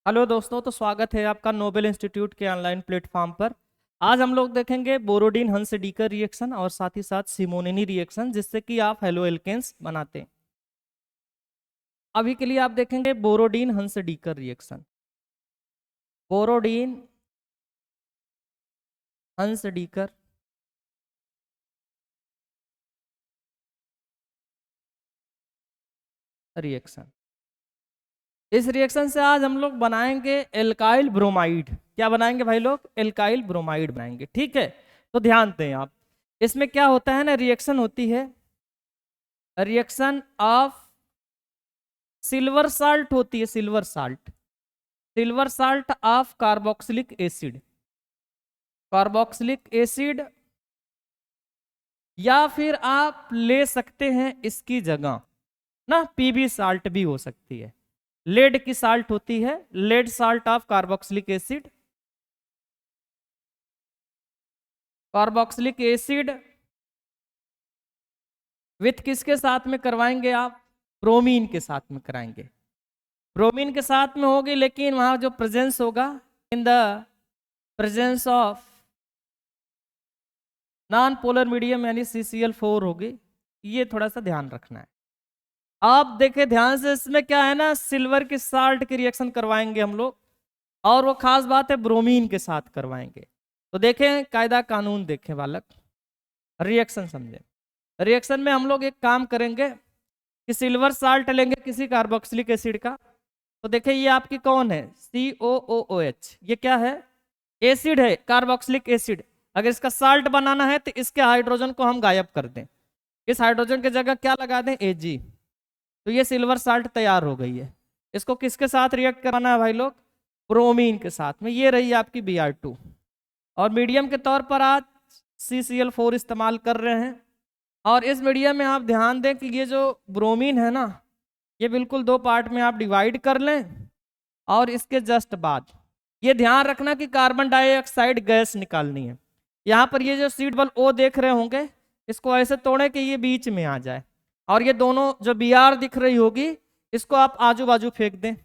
Hello दोस्तों, तो स्वागत है आपका नोबेल इंस्टीट्यूट के ऑनलाइन प्लेटफॉर्म पर। आज हम लोग देखेंगे बोरोडीन हंस डीकर रिएक्शन और साथ ही साथ सिमोनिनी रिएक्शन, जिससे कि आप हेलो एल्केन्स बनाते हैं। अभी के लिए आप देखेंगे बोरोडीन हंस डीकर रिएक्शन। बोरोडीन हंस डीकर रिएक्शन। इस रिएक्शन से आज हम लोग बनाएंगे एल्काइल ब्रोमाइड। क्या बनाएंगे भाई लोग? एल्काइल ब्रोमाइड बनाएंगे। ठीक है, तो ध्यान दें आप। इसमें क्या होता है ना, रिएक्शन होती है रिएक्शन ऑफ सिल्वर साल्ट होती है। Silver salt of carboxylic acid. Carboxylic acid, या फिर आप ले सकते हैं इसकी जगह ना पीबी साल्ट भी हो सकती है। लेड की साल्ट होती है, lead salt of carboxylic acid. Carboxylic acid with किसके साथ में करवाएंगे आप? ब्रोमीन के साथ में कराएंगे। ब्रोमीन के साथ में होगी, लेकिन वहां जो प्रेजेंस होगा, in the presence of non polar medium यानी CCl4 होगी। ये थोड़ा सा ध्यान रखना है। आप देखें ध्यान से, इसमें क्या है ना, सिल्वर की साल्ट की रिएक्शन करवाएंगे हम लोग, और वो खास बात है ब्रोमीन के साथ करवाएंगे। तो देखें, कायदा कानून देखें बालक, रिएक्शन समझें। रिएक्शन में हम लोग एक काम करेंगे कि सिल्वर साल्ट लेंगे किसी कार्बोक्सिलिक एसिड का। तो देखिए ये आपकी कौन है? COOH। ये क्या है? एसिड है, कार्बोक्सिलिक एसिड। अगर इसका साल्ट बनाना है तो इसके हाइड्रोजन को हम गायब कर दें, इस हाइड्रोजन की जगह क्या लगा दें? Ag। तो ये सिल्वर साल्ट तैयार हो गई है। इसको किसके साथ रिएक्ट कराना है भाई लोग? ब्रोमीन के साथ में। ये रही आपकी Br2। और मीडियम के तौर पर आज CCl4 इस्तेमाल कर रहे हैं। और इस मीडियम में आप ध्यान दें कि ये जो ब्रोमीन है ना, ये बिल्कुल दो पार्ट में आप डिवाइड कर लें। और इसके जस्ट बाद ये ध्यान रखना कि कार्बन डाइऑक्साइड गैस निकालनी है। यहाँ पर ये जो सीड बल O देख रहे होंगे, इसको ऐसे तोड़े कि ये बीच में आ जाए। और ये दोनों जो Br दिख रही होगी, इसको आप आजू बाजू फेंक दें।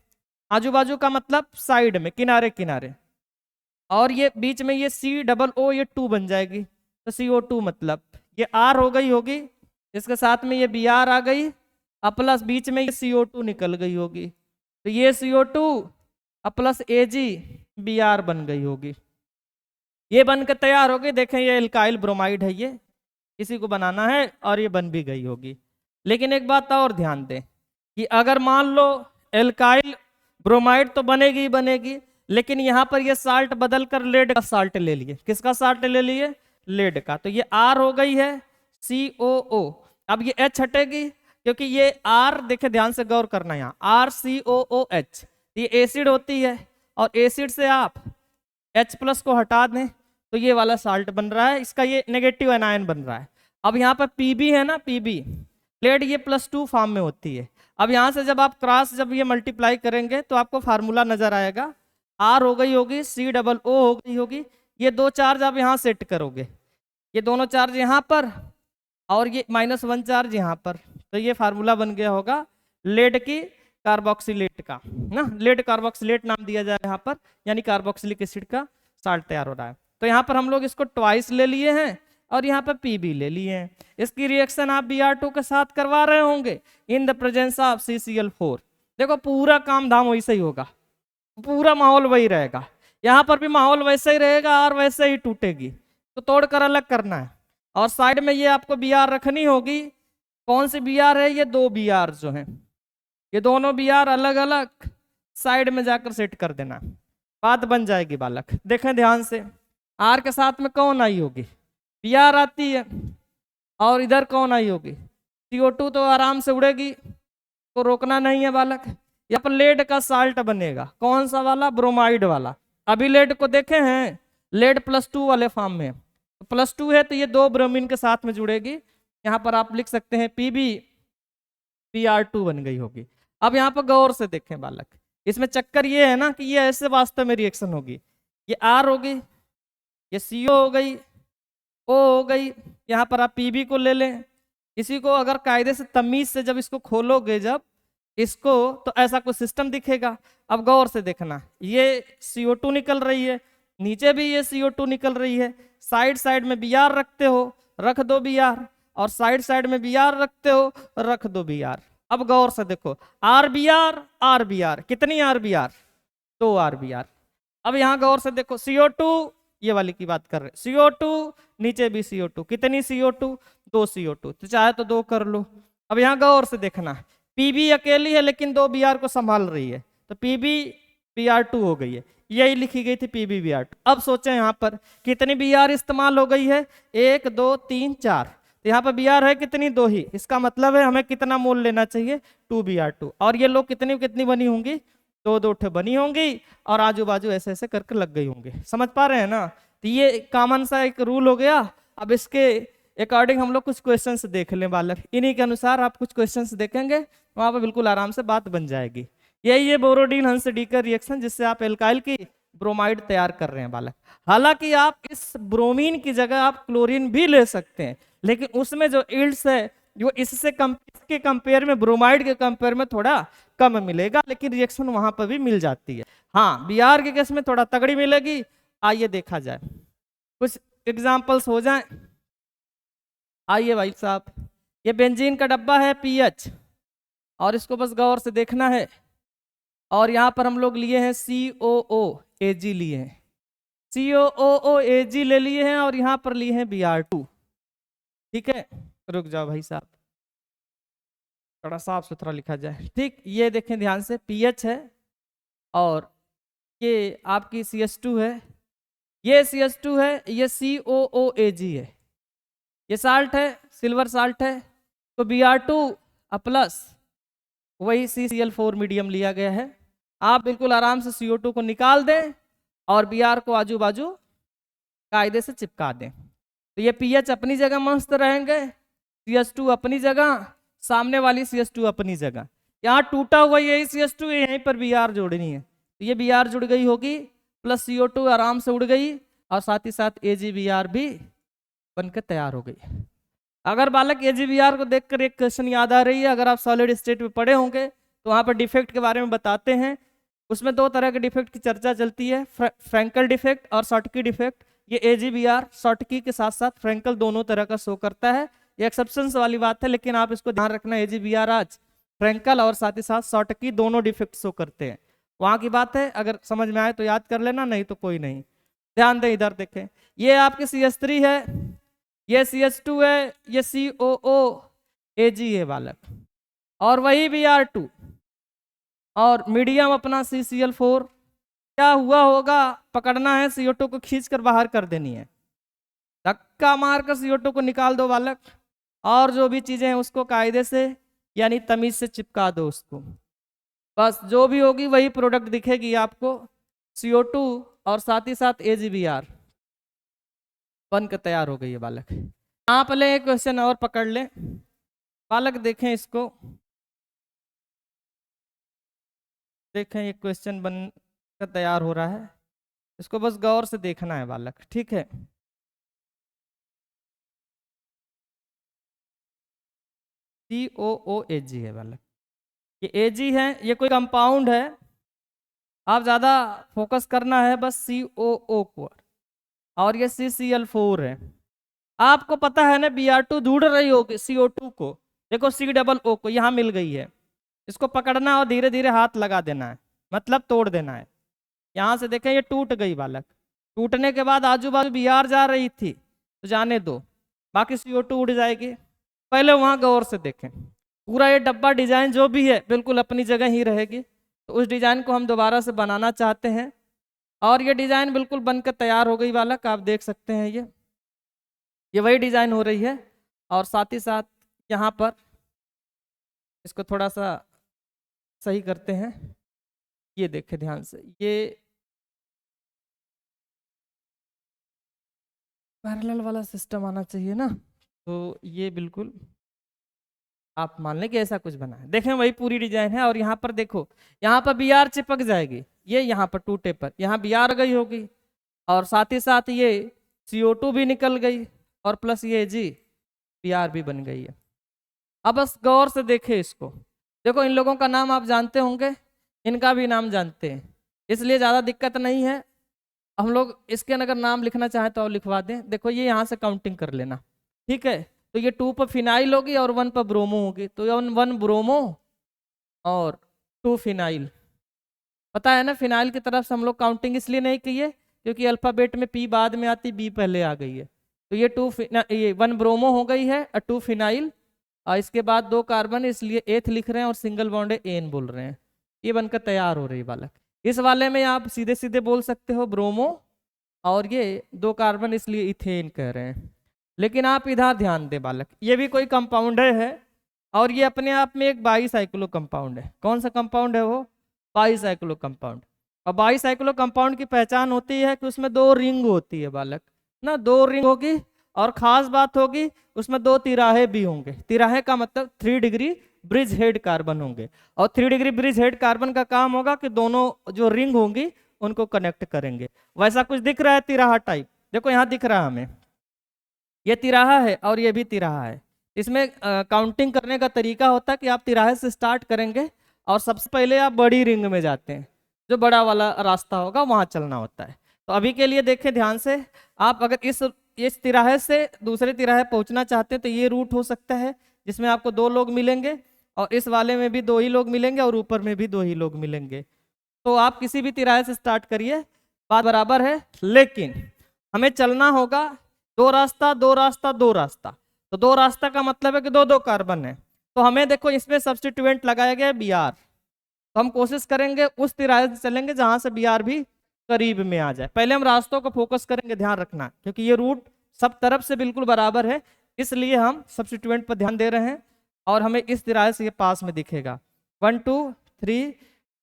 आजू बाजू का मतलब साइड में, किनारे किनारे। और ये बीच में ये COO, ये 2 बन जाएगी। तो CO2 मतलब ये R हो गई होगी, इसके साथ में ये Br आ गई, और प्लस बीच में ये CO2 निकल गई होगी। तो ये CO2 और प्लस Ag Br बन गई होगी। ये बनकर तैयार हो गई। देखें ये एल्काइल ब्रोमाइड है, ये इसी को बनाना है, और ये बन भी गई होगी। लेकिन एक बात और ध्यान दें कि अगर मान लो एल्काइल ब्रोमाइड तो बनेगी ही बनेगी, लेकिन यहाँ पर ये साल्ट बदल कर लेड का साल्ट ले लिए। किसका साल्ट ले लिए? लेड का। तो ये R हो गई है COO। अब ये H हटेगी, क्योंकि ये R, देखे ध्यान से गौर करना, यहाँ RCOOH ये एसिड होती है, और एसिड से आप H+ को हटा दें तो ये वाला साल्ट बन रहा है, इसका ये नेगेटिव एनायन बन रहा है। अब यहाँ पर Pb है ना, Pb लेड, ये +2 फॉर्म में होती है। अब यहाँ से जब आप क्रॉस, जब ये मल्टीप्लाई करेंगे तो आपको फार्मूला नजर आएगा। R हो गई होगी, COO हो गई होगी। ये दो चार्ज आप यहाँ सेट करोगे, ये दोनों चार्ज यहाँ पर, और ये -1 चार्ज यहाँ पर। तो ये फार्मूला बन गया होगा लेड की कार्बोक्सिलेट का ना, लेड कार्बोक्सिलेट नाम दिया जाए यहाँ पर, यानी कार्बोक्सिलिक एसिड का साल्ट तैयार हो रहा है। तो यहाँ पर हम लोग इसको ट्वाइस ले लिए हैं, और यहाँ पर Pb ले लिए हैं। इसकी रिएक्शन आप Br2 के साथ करवा रहे होंगे in the presence of CCl4। देखो पूरा काम धाम वैसे ही होगा, पूरा माहौल वही रहेगा। यहाँ पर भी माहौल वैसे ही रहेगा, और वैसे ही टूटेगी। तो तोड़कर अलग करना है। और साइड में ये आपको Br रखनी होगी। कौन सी Br है? ये दो Br जो है, ये दोनों Br अलग अलग साइड में जाकर सेट कर देना, बात बन जाएगी बालक। देखें ध्यान से, R के साथ में कौन आई होगी? Br आती है। और इधर कौन आई होगी? CO2 तो आराम से उड़ेगी, तो रोकना नहीं है बालक। यहाँ पर लेड का साल्ट बनेगा। कौन सा वाला? ब्रोमाइड वाला। अभी लेड को देखे हैं, लेड +2 वाले फॉर्म में, तो +2 है, तो ये दो ब्रोमीन के साथ में जुड़ेगी। यहाँ पर आप लिख सकते हैं Pb Br2 बन गई होगी। अब यहाँ पर गौर से देखें बालक, इसमें चक्कर ये है ना कि ये ऐसे वास्तव में रिएक्शन होगी। ये R होगी, ये CO हो गई, O हो गई। यहाँ पर आप Pb को ले लें। इसी को अगर कायदे से तमीज से जब इसको खोलोगे, जब इसको तो ऐसा कुछ सिस्टम दिखेगा। अब गौर से देखना, ये CO2 निकल रही है, नीचे भी ये CO2 निकल रही है, साइड साइड में Br रखते हो, रख दो Br, और साइड साइड में Br रखते हो, रख दो Br। अब गौर से देखो, RBr कितनी RBr, 2 RBr। अब यहां गौर से देखो, CO2 ये वाली की बात कर रहे, CO2 नीचे भी CO2, कितनी CO2, 2 CO2, तो चाहे तो 2 कर लो। अब यहाँ गौर से देखना, PB अकेली है लेकिन 2 Br को संभाल रही है, तो PbBr2 हो गई है, यही लिखी गई थी PbBr2। अब सोचें यहाँ पर कितनी Br इस्तेमाल हो गई है, 1 2 3 4, तो यहाँ पर Br है कितनी, 2 ही, इसका मतलब है हमें कितना मोल लेना चाहिए, 2Br2। और ये लोग कितनी कितनी बनी होंगी, 2 2 ठे बनी होंगी, और आजू बाजू ऐसे ऐसे करके लग गई होंगी। समझ पा रहे हैं ना, तो ये कॉमन सा एक रूल हो गया। अब इसके अकॉर्डिंग हम लोग कुछ क्वेश्चंस देख लें बालक, इन्हीं के अनुसार आप कुछ क्वेश्चंस देखेंगे, वहां पर बिल्कुल आराम से बात बन जाएगी। यही है बोरोडीन हंस डी का रिएक्शन, जिससे आप एल्काइल की ब्रोमाइड तैयार कर रहे हैं बालक। हालांकि आप इस ब्रोमीन की जगह आप क्लोरीन भी ले सकते हैं, लेकिन उसमें जो इल्ड्स है जो इसके कंपेयर में, ब्रोमाइड के कंपेयर में थोड़ा कम मिलेगा, लेकिन रिएक्शन वहां पर भी मिल जाती है। हाँ, Br के केस में थोड़ा तगड़ी मिलेगी। आइए देखा जाए, कुछ एग्जाम्पल्स हो जाए। आइए भाई साहब, ये बेंजीन का डब्बा है PH, और इसको बस गौर से देखना है। और यहाँ पर हम लोग लिए हैं COOAg लिए हैं, COOAg ले लिए हैं, और यहाँ पर लिए हैं Br2। ठीक है, रुक जाओ भाई साहब, थोड़ा साफ सुथरा लिखा जाए। ठीक, ये देखें ध्यान से, PH है और ये आपकी CH2 है, ये CH2 है, ये COOAg है, ये साल्ट है, सिल्वर साल्ट है, तो Br2 प्लस वही CCl4 मीडियम लिया गया है। आप बिल्कुल आराम से CO2 को निकाल दें और Br को आजू बाजू कायदे से चिपका दें, तो ये PH अपनी जगह मस्त रहेंगे, CH2 अपनी जगह, सामने वाली CH2 अपनी जगह। यहाँ टूटा हुआ यही CH2 यहीं पर Br जोड़नी है, तो ये Br जुड़ गई होगी, प्लस CO2 आराम से उड़ गई, और साथ ही साथ AgBr भी बनकर तैयार हो गई। अगर बालक AgBr को देखकर एक क्वेश्चन याद आ रही है, अगर आप सॉलिड स्टेट में पढ़े होंगे तो वहां पर डिफेक्ट के बारे में बताते हैं। उसमें 2 तरह के डिफेक्ट की चर्चा चलती है, फ्रैंकल डिफेक्ट और शॉर्टकी डिफेक्ट। ये AgBr शॉर्टकी के साथ साथ फ्रैंकल दोनों तरह का शो करता है, ये एक्सेप्शंस वाली बात है, लेकिन आप इसको ध्यान रखना, AgBr आज फ्रैंकल और साथ ही साथ शॉर्टकी दोनों डिफेक्ट शो करते हैं। वहां की बात है, अगर समझ में आए तो याद कर लेना, नहीं तो कोई नहीं। ध्यान दें, इधर देखें, ये आपके CH3 है, ये CH2 है, ये COOAg है बालक, और वही Br2, और मीडियम अपना CCl4। क्या हुआ होगा, पकड़ना है, CO2 को खींच कर बाहर कर देनी है, धक्का मारकर CO2 को निकाल दो बालक, और जो भी चीजें हैं उसको कायदे से यानी तमीज से चिपका दो उसको, बस जो भी होगी वही प्रोडक्ट दिखेगी आपको, CO2 और साथ ही साथ AgBr बनकर तैयार हो गई है बालक। यहाँ पर ले एक क्वेश्चन और पकड़ ले बालक, देखें इसको, देखें ये क्वेश्चन बनकर तैयार हो रहा है, इसको बस गौर से देखना है बालक। ठीक है, COOAg है बालक, ये Ag है, ये कोई कंपाउंड है, आप ज्यादा फोकस करना है बस COO को, और ये CCl4 है। आपको पता है ना Br2 ढूंढ रही होगी CO2 को, देखो COO को यहाँ मिल गई है, इसको पकड़ना और धीरे धीरे हाथ लगा देना है, मतलब तोड़ देना है। यहाँ से देखें ये टूट गई बालक, टूटने के बाद आजू बाजू Br जा रही थी तो जाने दो, बाकी CO2 उड़ जाएगी। पहले वहाँ गौर से देखें, पूरा ये डब्बा डिजाइन जो भी है बिल्कुल अपनी जगह ही रहेगी, तो उस डिजाइन को हम दोबारा से बनाना चाहते हैं, और ये डिजाइन बिल्कुल बनकर तैयार हो गई बालक, आप देख सकते हैं ये वही डिजाइन हो रही है। और साथ ही साथ यहाँ पर इसको थोड़ा सा सही करते हैं, ये देखें ध्यान से, ये पैरेलल वाला सिस्टम आना चाहिए ना, तो ये बिल्कुल आप मान लें कि ऐसा कुछ बना है। देखें वही पूरी डिजाइन है, और यहाँ पर देखो, यहाँ पर Br चिपक जाएगी, ये यहाँ पर टूटे पर यहाँ Br गई होगी, और साथ ही साथ ये CO2 भी निकल गई, और प्लस ये AgBr भी बन गई है। अब बस गौर से देखें इसको, देखो इन लोगों का नाम आप जानते होंगे, इनका भी नाम जानते हैं, इसलिए ज़्यादा दिक्कत नहीं है। हम लोग इसके अगर नाम लिखना चाहें तो और लिखवा दें। देखो ये यहाँ से काउंटिंग कर लेना, ठीक है। तो ये 2 पर फिनाइल होगी और 1 पर ब्रोमो होगी, तो ये 1 ब्रोमो और 2 फिनाइल। पता है ना, फिनाइल की तरफ से हम लोग काउंटिंग इसलिए नहीं की है क्योंकि अल्फाबेट में पी बाद में आती, बी पहले आ गई है। तो ये ये 1 ब्रोमो हो गई है और 2 फिनाइल, और इसके बाद 2 कार्बन, इसलिए एथ लिख रहे हैं और सिंगल बॉन्ड है एन बोल रहे हैं। ये बनकर तैयार हो रही है बालक। इस वाले में आप सीधे सीधे बोल सकते हो ब्रोमो, और ये 2 कार्बन इसलिए इथेन कह रहे हैं। लेकिन आप इधर ध्यान दे बालक, ये भी कोई कंपाउंड है और ये अपने आप में एक बाईसाइक्लो कंपाउंड है। कौन सा कंपाउंड है वो? Bicyclo compound. और बाईसाइक्लो कंपाउंड की पहचान होती है कि उसमें 2 रिंग होती है बालक ना, 2 रिंग होगी, और खास बात होगी उसमें 2 तिराहे भी होंगे। तिराहे का मतलब 3 डिग्री ब्रिज हेड कार्बन होंगे, और 3 डिग्री ब्रिज हेड कार्बन का काम होगा कि दोनों जो रिंग होंगी उनको कनेक्ट करेंगे। वैसा कुछ दिख रहा है तिराहा टाइप, देखो यहाँ दिख रहा है हमें, ये तिराहा है और ये भी तिराहा है। इसमें काउंटिंग करने का तरीका होता है कि आप तिराहे से स्टार्ट करेंगे और सबसे पहले आप बड़ी रिंग में जाते हैं, जो बड़ा वाला रास्ता होगा वहां चलना होता है। तो अभी के लिए देखें ध्यान से, आप अगर इस तिराहे से दूसरे तिराहे पहुंचना चाहते हैं तो ये रूट हो सकता है जिसमें आपको 2 लोग मिलेंगे, और इस वाले में भी 2 ही लोग मिलेंगे, और ऊपर में भी 2 ही लोग मिलेंगे। तो आप किसी भी तिराहे से स्टार्ट करिए, बात बराबर है। लेकिन हमें चलना होगा 2 रास्ता 2 रास्ता 2 रास्ता, तो 2 रास्ता का मतलब है कि 2 कार्बन है। तो हमें देखो इसमें सब्स्टिट्यूएंट लगाया गया है Br, तो हम कोशिश करेंगे उस तिराहे से चलेंगे जहां से Br भी करीब में आ जाए। पहले हम रास्तों को फोकस करेंगे, ध्यान रखना, क्योंकि ये रूट सब तरफ से बिल्कुल बराबर है, इसलिए हम सब्स्टिट्यूएंट पर ध्यान दे रहे हैं। और हमें इस तिराहे से ये पास में दिखेगा 1 2 3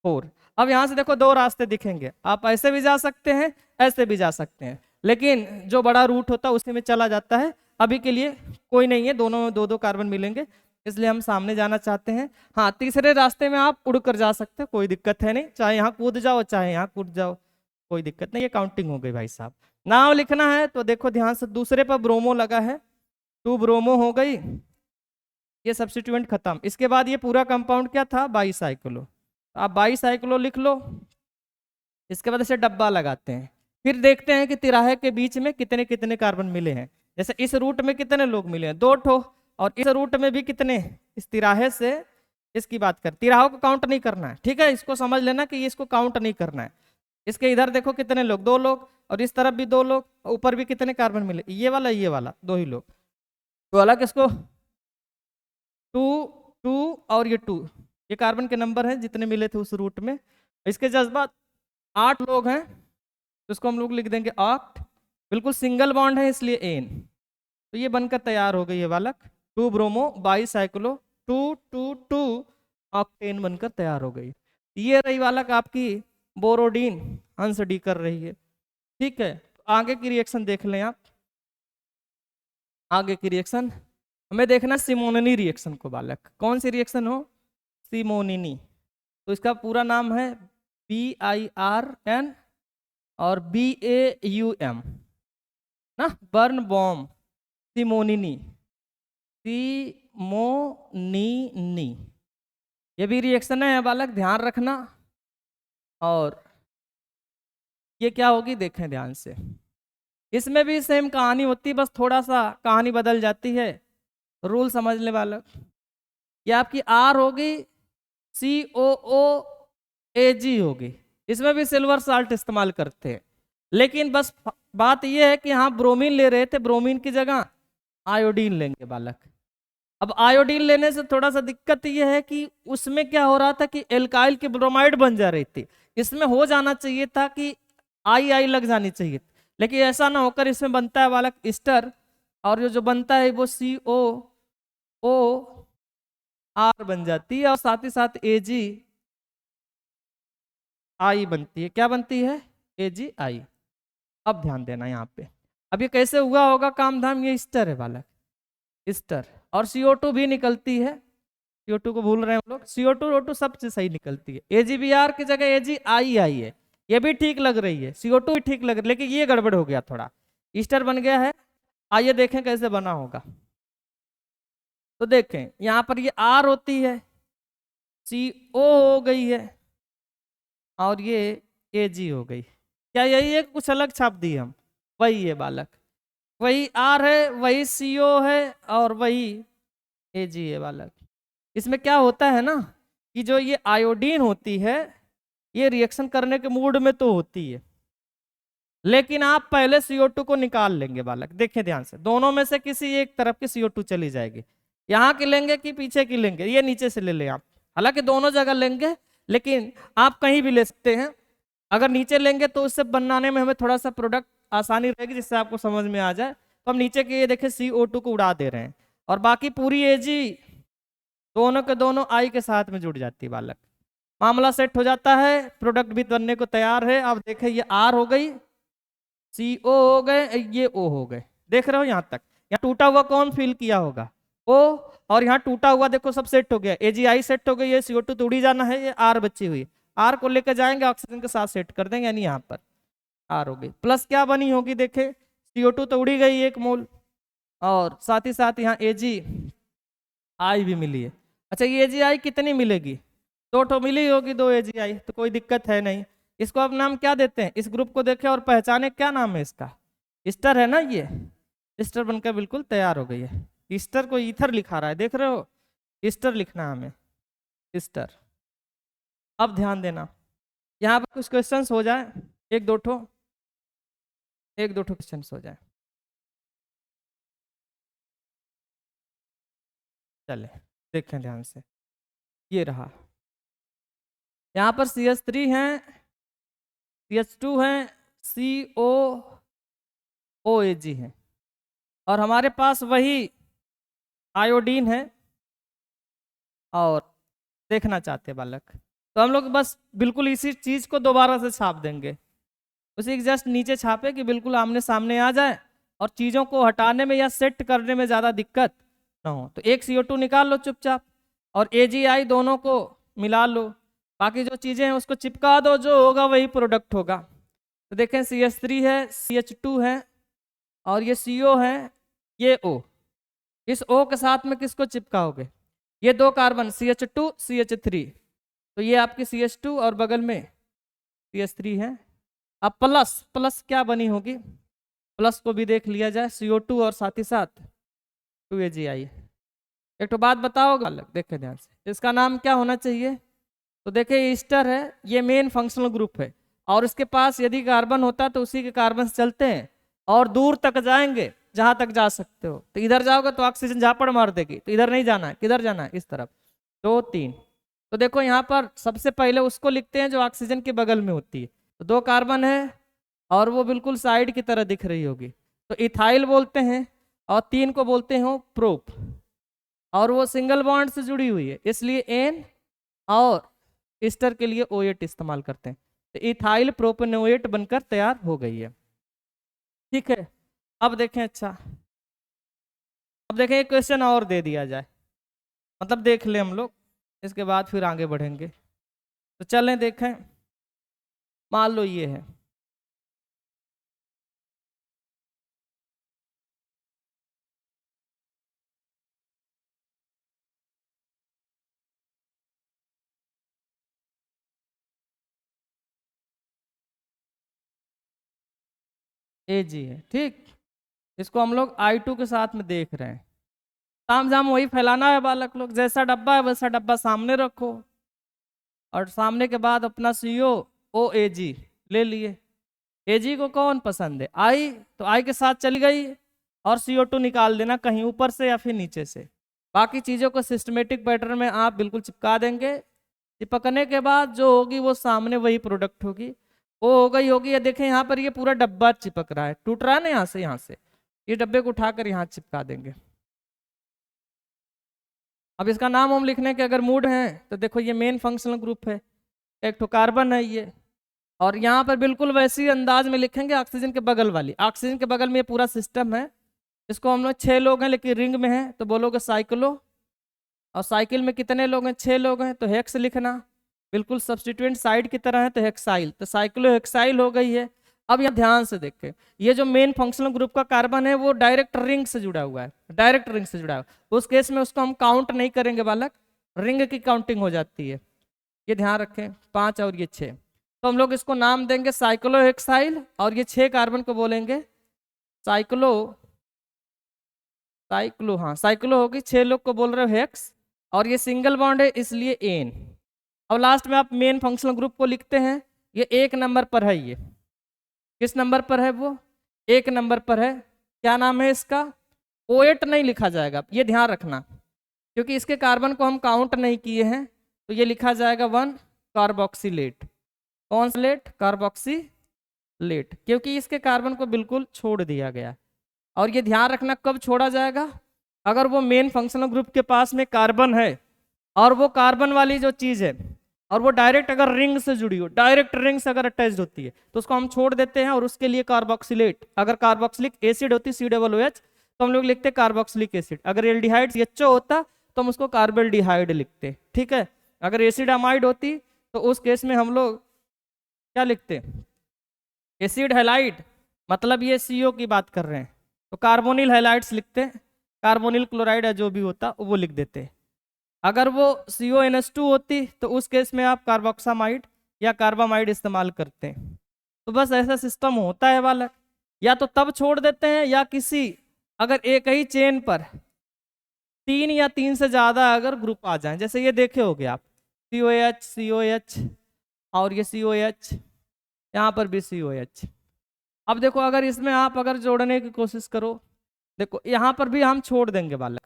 4। अब यहाँ से देखो 2 रास्ते दिखेंगे, आप ऐसे भी जा सकते हैं, ऐसे भी जा सकते हैं, लेकिन जो बड़ा रूट होता है उसी में चला जाता है। अभी के लिए कोई नहीं है, दोनों में 2 2 कार्बन मिलेंगे, इसलिए हम सामने जाना चाहते हैं। हाँ, तीसरे रास्ते में आप उड़ कर जा सकते हैं, कोई दिक्कत है नहीं, चाहे यहाँ कूद जाओ चाहे यहाँ कूद जाओ, कोई दिक्कत नहीं। ये काउंटिंग हो गई भाई साहब। नाम लिखना है तो देखो ध्यान से, दूसरे पर ब्रोमो लगा है, 2 ब्रोमो हो गई, ये सब्स्टिट्यूएंट खत्म। इसके बाद ये पूरा कंपाउंड क्या था? बाईसाइक्लो। आप बाईसाइक्लो लिख लो, इसके बाद इसे डब्बा लगाते हैं, फिर देखते हैं कि तिराहे के बीच में कितने कितने कार्बन मिले हैं। जैसे इस रूट में कितने लोग मिले हैं? 2 ठो, और इस रूट में भी कितने, इस तिराहे से इसकी बात कर, तिराहों को काउंट नहीं करना है, ठीक है, इसको समझ लेना कि इसको काउंट नहीं करना है। इसके इधर देखो कितने लोग, 2 लोग, और इस तरफ भी 2 लोग, ऊपर भी कितने कार्बन मिले, ये वाला 2 ही लोग। तो अलग इसको 2 2 और ये 2, ये कार्बन के नंबर हैं जितने मिले थे उस रूट में। इसके जज्बात 8 लोग हैं, तो इसको हम लोग लिख देंगे 8, बिल्कुल सिंगल बॉन्ड है इसलिए एन। तो ये बनकर तैयार हो गई है बालक, 2 ब्रोमो बाईसाइक्लो 2 2 2 ऑक्टेन बनकर तैयार हो गई। ये रही बालक आपकी बोरोडीन, अंश डी कर रही है, ठीक है। आगे की रिएक्शन देख लें आप, आगे की रिएक्शन हमें देखना सिमोनिनी रिएक्शन को बालक। कौन सी रिएक्शन हो? सिमोनिनी। तो इसका पूरा नाम है BIRN और BAUM ना, बर्न बॉम सिमोनिनी, सिमोनिनी, ये भी रिएक्शन है बालक, ध्यान रखना। और ये क्या होगी देखें ध्यान से, इसमें भी सेम कहानी होती है, बस थोड़ा सा कहानी बदल जाती है, रूल समझ ले बालक। ये आपकी R होगी, COOAG होगी, इसमें भी सिल्वर साल्ट इस्तेमाल करते हैं, लेकिन बस बात यह है कि यहाँ ब्रोमीन ले रहे थे, ब्रोमीन की जगह आयोडीन लेंगे बालक। अब आयोडीन लेने से थोड़ा सा दिक्कत यह है कि उसमें क्या हो रहा था कि एल्काइल की ब्रोमाइड बन जा रही थी, इसमें हो जाना चाहिए था कि आई लग जानी चाहिए, लेकिन ऐसा ना होकर इसमें बनता है बालक ईस्टर, और जो बनता है वो COOR बन जाती है, और साथ ही साथ AgI बनती है। क्या बनती है? AgI। अब ध्यान देना यहाँ पे, अब ये कैसे हुआ होगा काम धाम, ये ईस्टर है बालक, ईस्टर, और CO2 भी निकलती है, CO2 को भूल रहे हैं हम लोग, CO2 O2 सबसे सही निकलती है। AgBr की जगह AgI आई है, ये भी ठीक लग रही है, CO2 भी ठीक लग रही है, लेकिन ये गड़बड़ हो गया थोड़ा, ईस्टर बन गया है। आइए देखें कैसे बना होगा। तो देखें यहाँ पर ये R होती है, CO हो गई है और ये AG हो गई। क्या यही है, कुछ अलग छाप दी हम? वही है बालक, वही R है, वही CO है और वही AG है बालक। इसमें क्या होता है ना कि जो ये आयोडीन होती है ये रिएक्शन करने के मूड में तो होती है, लेकिन आप पहले CO2 को निकाल लेंगे बालक। देखें ध्यान से, दोनों में से किसी एक तरफ की CO2 चली जाएगी। यहाँ की लेंगे कि पीछे की लेंगे, ये नीचे से ले लें आप। हालांकि दोनों जगह लेंगे, लेकिन आप कहीं भी ले सकते हैं। अगर नीचे लेंगे तो उससे बनाने में हमें थोड़ा सा प्रोडक्ट आसानी रहेगी, जिससे आपको समझ में आ जाए। तो हम नीचे के ये देखें CO2 को उड़ा दे रहे हैं और बाकी पूरी AG दोनों के दोनों I के साथ में जुड़ जाती है बालक। मामला सेट हो जाता है, प्रोडक्ट भी बनने को तैयार है। अब देखें ये R हो गई, CO हो गए, ये O हो गए। देख रहे हो यहाँ तक? यहाँ टूटा हुआ कौन फील किया होगा? O। और यहाँ टूटा हुआ देखो सब सेट हो गया, AgI सेट हो गई है, CO2 तो उड़ी जाना है, ये R बची हुई। R को लेकर जाएंगे ऑक्सीजन के साथ सेट कर देंगे, यानी यहाँ पर R हो गई। प्लस क्या बनी होगी देखे, CO2 तो उड़ी गई 1 मोल और साथ ही साथ यहाँ AgI भी मिली है। अच्छा ये AgI कितनी मिलेगी? 2 ठो मिली होगी, 2 AgI, तो कोई दिक्कत है नहीं। इसको अब नाम क्या देते हैं? इस ग्रुप को देखें और पहचाने क्या नाम है इसका? ईस्टर है ना, ये ईस्टर बनकर बिल्कुल तैयार हो गई है। ईस्टर को ईथर लिखा रहा है, देख रहे हो? ईस्टर लिखना हमें, ईस्टर। अब ध्यान देना, यहाँ पर कुछ क्वेश्चंस हो जाए, एक दो ठो क्वेश्चंस हो जाए। चले देखें ध्यान से, ये रहा। यहाँ पर CH3 है, CH2 है, COOAG है और हमारे पास वही आयोडीन है और देखना चाहते हैं बालक, तो हम लोग बस बिल्कुल इसी चीज को दोबारा से छाप देंगे। उसी के जस्ट नीचे छापे कि बिल्कुल आमने सामने आ जाए और चीजों को हटाने में या सेट करने में ज्यादा दिक्कत ना हो। तो एक CO2 निकाल लो चुपचाप और AgI दोनों को मिला लो, बाकी जो चीजें हैं उसको चिपका दो, जो होगा वही प्रोडक्ट होगा। तो देखें CH3 है, CH2 है और ये CO है, ये O। इस O के साथ में किसको चिपकाओगे? ये 2 कार्बन CH2 CH3, तो ये आपकी CH2 और बगल में CH3 है। अब प्लस क्या बनी होगी? प्लस को भी देख लिया जाए, CO2 और साथ ही साथ 2 AgI। एक तो बात बताओ अलग, देखे ध्यान से, इसका नाम क्या होना चाहिए? तो देखे ईस्टर है, ये मेन फंक्शनल ग्रुप है और इसके पास यदि कार्बन होता तो उसी के कार्बन चलते हैं और दूर तक जाएंगे जहां तक जा सकते हो। तो इधर जाओगे तो ऑक्सीजन झापड़ मार देगी, तो इधर नहीं जाना है, किधर जाना है? इस तरफ। 2 3, तो देखो यहाँ पर सबसे पहले उसको लिखते हैं जो ऑक्सीजन के बगल में होती है। तो 2 कार्बन है और वो बिल्कुल साइड की तरह दिख रही होगी, तो इथाइल बोलते हैं और 3 को बोलते हैं प्रोप, और वो सिंगल बॉन्ड से जुड़ी हुई है इसलिए N, और ईस्टर के लिए O8 इस्तेमाल करते हैं। तो इथाइल प्रोपेनोएट बनकर तैयार हो गई है। ठीक है, अब देखें, अच्छा अब देखें एक क्वेश्चन और दे दिया जाए, मतलब देख ले हम लोग, इसके बाद फिर आगे बढ़ेंगे। तो चलें देखें, मान लो ये है, AG है, ठीक। इसको हम लोग I2 के साथ में देख रहे हैं। ताम झाम वही फैलाना है बालक लोग, जैसा डब्बा है वैसा डब्बा सामने रखो और सामने के बाद अपना COOAG ले लिए। AG को कौन पसंद है? I, तो I के साथ चली गई और CO2 निकाल देना कहीं ऊपर से या फिर नीचे से। बाकी चीज़ों को सिस्टमेटिक पैटर्न में आप बिल्कुल चिपका देंगे। चिपकने के बाद जो होगी वो सामने वही प्रोडक्ट होगी, वो हो गई होगी। ये देखें यहाँ पर ये पूरा डब्बा चिपक रहा है, टूट रहा है ना यहाँ से, ये डब्बे को उठाकर यहाँ चिपका देंगे। अब इसका नाम हम लिखने के अगर मूड है तो देखो ये मेन फंक्शनल ग्रुप है, एक तो कार्बन है ये, और यहाँ पर बिल्कुल वैसी अंदाज में लिखेंगे ऑक्सीजन के बगल वाली। ऑक्सीजन के बगल में ये पूरा सिस्टम है, इसको हम लोग 6 लोग हैं लेकिन रिंग में हैं तो बोलोगे साइक्लो, और साइकिल में कितने लोग हैं? 6 लोग हैं, तो हेक्स लिखना, बिल्कुल सब्स्टिट्यूएंट साइड की तरह है तो हेक्साइल, तो साइक्लो हेक्साइल हो गई है। अब यहाँ ध्यान से देखें, ये जो मेन फंक्शनल ग्रुप का कार्बन है वो डायरेक्ट रिंग से जुड़ा हुआ है, डायरेक्ट रिंग से जुड़ा हुआ है। उस केस में उसको हम काउंट नहीं करेंगे बालक, रिंग की काउंटिंग हो जाती है, ये ध्यान रखें, 5 और ये 6। तो हम लोग इसको नाम देंगे साइक्लोहेक्साइल, और ये 6 कार्बन को बोलेंगे साइक्लो, हाँ साइक्लो होगी, 6 लोग को बोल रहे हो हेक्स, और ये सिंगल बॉन्ड है इसलिए एन। अब लास्ट में आप मेन फंक्शनल ग्रुप को लिखते हैं, ये 1 नंबर पर है, ये किस नंबर पर है, वो 1 नंबर पर है। क्या नाम है इसका, O8 नहीं लिखा जाएगा, ये ध्यान रखना, क्योंकि इसके कार्बन को हम काउंट नहीं किए हैं, तो ये लिखा जाएगा 1 कार्बोक्सिलेट। कौन सा लेट, कार्बोक्सिलेट, क्योंकि इसके कार्बन को बिल्कुल छोड़ दिया गया। और ये ध्यान रखना कब छोड़ा जाएगा, अगर वो मेन फंक्शनल ग्रुप के पास में कार्बन है और वो कार्बन वाली जो चीज है और वो डायरेक्ट अगर रिंग से जुड़ी हो, डायरेक्ट रिंग से अगर अटैच होती है तो उसको हम छोड़ देते हैं, और उसके लिए कार्बोक्सिलेट। अगर कार्बोक्सिलिक एसिड होती COOH तो हम लोग लिखते कार्बोक्सिलिक एसिड। अगर एल्डिहाइड HO होता तो हम उसको कार्बेल्डिहाइड लिखते, ठीक है। अगर एसिड अमाइड होती तो उस केस में हम लोग क्या लिखते, एसिड हैलाइड, मतलब ये CO की बात कर रहे हैं तो कार्बोनिल हैलाइड्स लिखते हैं, कार्बोनिल क्लोराइड या जो भी होता वो लिख देते। अगर वो CONH2 होती तो उस केस में आप कार्बोक्सामाइड या कार्बामाइड इस्तेमाल करते हैं। तो बस ऐसा सिस्टम होता है बालक, या तो तब छोड़ देते हैं, या किसी अगर एक ही चेन पर 3 या 3 से ज़्यादा अगर ग्रुप आ जाएं, जैसे ये देखे होगे आप COH COH और ये COH, यहाँ पर भी COH। अब देखो अगर इसमें आप अगर जोड़ने की कोशिश करो, देखो यहाँ पर भी हम छोड़ देंगे बालक।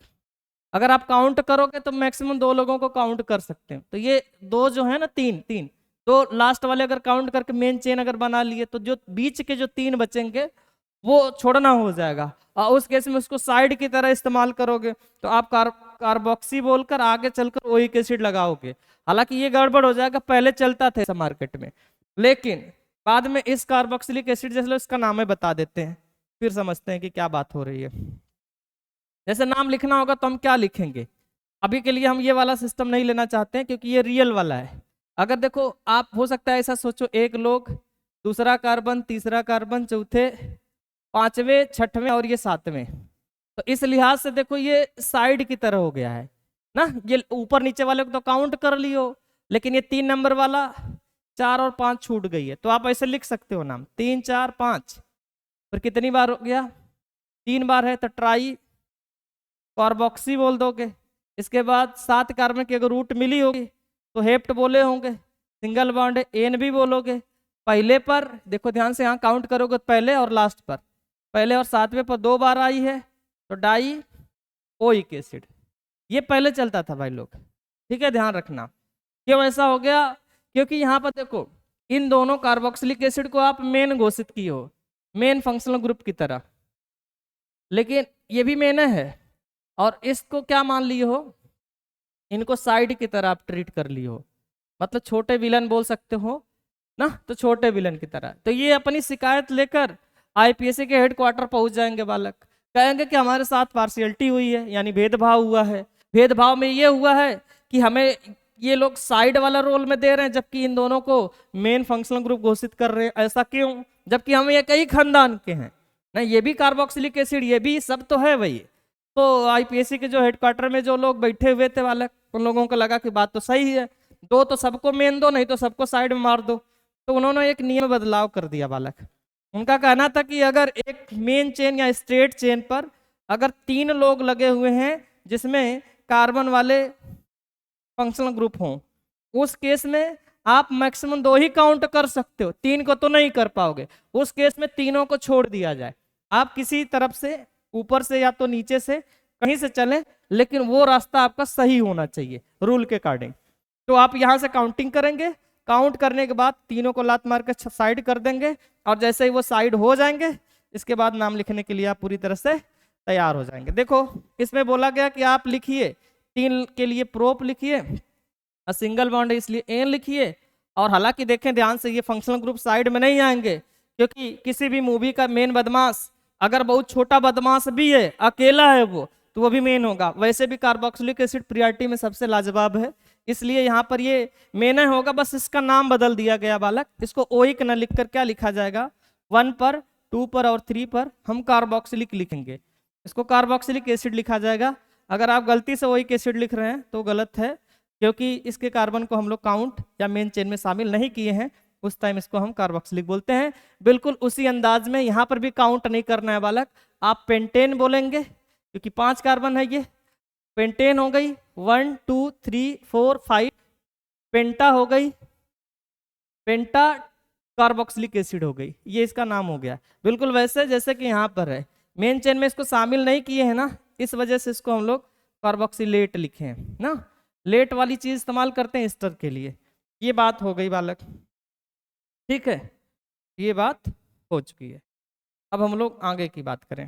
अगर आप काउंट करोगे तो मैक्सिमम 2 लोगों को काउंट कर सकते हैं, तो ये 2 जो है ना, 3 तो लास्ट वाले अगर काउंट करके मेन चेन अगर बना लिए तो जो बीच के जो 3 बचेंगे वो छोड़ना हो जाएगा, और उस केस में उसको साइड की तरह इस्तेमाल करोगे तो आप कार्बोक्सी बोलकर आगे चलकर ओइक एसिड लगाओगे। हालांकि ये गड़बड़ हो जाएगा, पहले चलता था मार्केट में, लेकिन बाद में इस कार्बोक्सिलिक एसिड जैसे इसका नाम है बता देते हैं, फिर समझते हैं कि क्या बात हो रही है। जैसे नाम लिखना होगा तो हम क्या लिखेंगे, अभी के लिए हम ये वाला सिस्टम नहीं लेना चाहते हैं क्योंकि ये रियल वाला है। अगर देखो आप हो सकता है ऐसा सोचो, एक लोग, दूसरा कार्बन, तीसरा कार्बन, चौथे, 5वें, 6वें और ये 7वें, तो इस लिहाज से देखो ये साइड की तरह हो गया है ना। ये ऊपर नीचे वाले को तो काउंट कर लियो, लेकिन ये 3 नंबर वाला 4 और 5 छूट गई है, तो आप ऐसे लिख सकते हो नाम 3 4 5, फिर कितनी बार हो गया, 3 बार है तो ट्राई कार्बोक्सी बोल दोगे। इसके बाद 7 कार्बन की अगर रूट मिली होगी तो हेप्ट बोले होंगे, सिंगल बॉन्ड एन भी बोलोगे। पहले पर देखो ध्यान से, यहाँ काउंट करोगे पहले और लास्ट पर, पहले और 7वें पर 2 बार आई है तो डाई ओइक एसिड, ये पहले चलता था भाई लोग, ठीक है, ध्यान रखना। क्यों ऐसा हो गया, क्योंकि यहाँ पर देखो इन दोनों कार्बोक्सिलिक एसिड को आप मेन घोषित किए हो, मेन फंक्शनल ग्रुप की तरह, लेकिन ये भी मेन है, और इसको क्या मान लिए हो, इनको साइड की तरह आप ट्रीट कर लिए हो, मतलब छोटे विलन बोल सकते हो ना, तो छोटे विलन की तरह। तो ये अपनी शिकायत लेकर IPSC के हेडक्वार्टर पहुंच जाएंगे बालक, कहेंगे कि हमारे साथ पार्शियलिटी हुई है, यानी भेदभाव हुआ है। भेदभाव में ये हुआ है कि हमें ये लोग साइड वाला रोल में दे रहे हैं जबकि इन दोनों को मेन फंक्शनल ग्रुप घोषित कर रहे हैं, ऐसा क्यों, जबकि हम एक ही खानदान के हैं ना, ये भी कार्बोक्सिलिक एसिड, ये भी सब तो है वही। तो IPSC के जो हेडक्वार्टर में जो लोग बैठे हुए थे बालक, उन लोगों को लगा कि बात तो सही है, 2 तो सबको मेन दो, नहीं तो सबको साइड में मार दो, तो उन्होंने एक नियम बदलाव कर दिया बालक। उनका कहना था कि अगर एक मेन चेन या स्ट्रेट चेन पर अगर 3 लोग लगे हुए हैं जिसमें कार्बन वाले फंक्शनल ग्रुप हों, उस केस में आप मैक्सिमम 2 ही काउंट कर सकते हो, 3 को तो नहीं कर पाओगे। उस केस में तीनों को छोड़ दिया जाए, आप किसी तरफ से, ऊपर से या तो नीचे से, कहीं से चलें, लेकिन वो रास्ता आपका सही होना चाहिए रूल के अकॉर्डिंग। तो आप यहाँ से काउंटिंग करेंगे, काउंट करने के बाद तीनों को लात मार के साइड कर देंगे, और जैसे ही वो साइड हो जाएंगे इसके बाद नाम लिखने के लिए आप पूरी तरह से तैयार हो जाएंगे। देखो इसमें बोला गया कि आप लिखिए 3 के लिए प्रोप लिखिए, सिंगल बॉन्ड इसलिए एन लिखिए, और हालांकि देखें ध्यान से ये फंक्शनल ग्रुप साइड में नहीं आएंगे, क्योंकि किसी भी मूवी का मेन बदमाश अगर बहुत छोटा बदमाश भी है, अकेला है वो, तो वो भी मेन होगा। वैसे भी कार्बोक्सिलिक एसिड प्रियॉरिटी में सबसे लाजवाब है, इसलिए यहाँ पर ये मेन होगा, बस इसका नाम बदल दिया गया बालक। इसको ओइक न लिखकर क्या लिखा जाएगा, 1 पर, 2 पर और 3 पर हम कार्बोक्सिलिक लिखेंगे, इसको कार्बोक्सिलिक एसिड लिखा जाएगा। अगर आप गलती से ओइक एसिड लिख रहे हैं तो गलत है, क्योंकि इसके कार्बन को हम लोग काउंट या मेन चेन में शामिल नहीं किए हैं, उस टाइम इसको हम कार्बोक्सिलिक बोलते हैं। बिल्कुल उसी अंदाज में यहाँ पर भी काउंट नहीं करना है बालक, आप पेंटेन बोलेंगे क्योंकि 5 कार्बन है ये। पेंटेन हो गई 1 2 3 4 5, पेंटा हो गई, पेंटा कार्बोक्सिलिक एसिड हो गई, ये इसका नाम हो गया। बिल्कुल वैसे जैसे कि यहाँ पर है, मेन चेन में इसको शामिल नहीं किए हैं ना, इस वजह से इसको हम लोग कार्बोक्सिलेट लिखे हैं ना, लेट वाली चीज इस्तेमाल करते हैं एस्टर के लिए। ये बात हो गई बालक, ठीक है, ये बात हो चुकी है। अब हम लोग आगे की बात करें।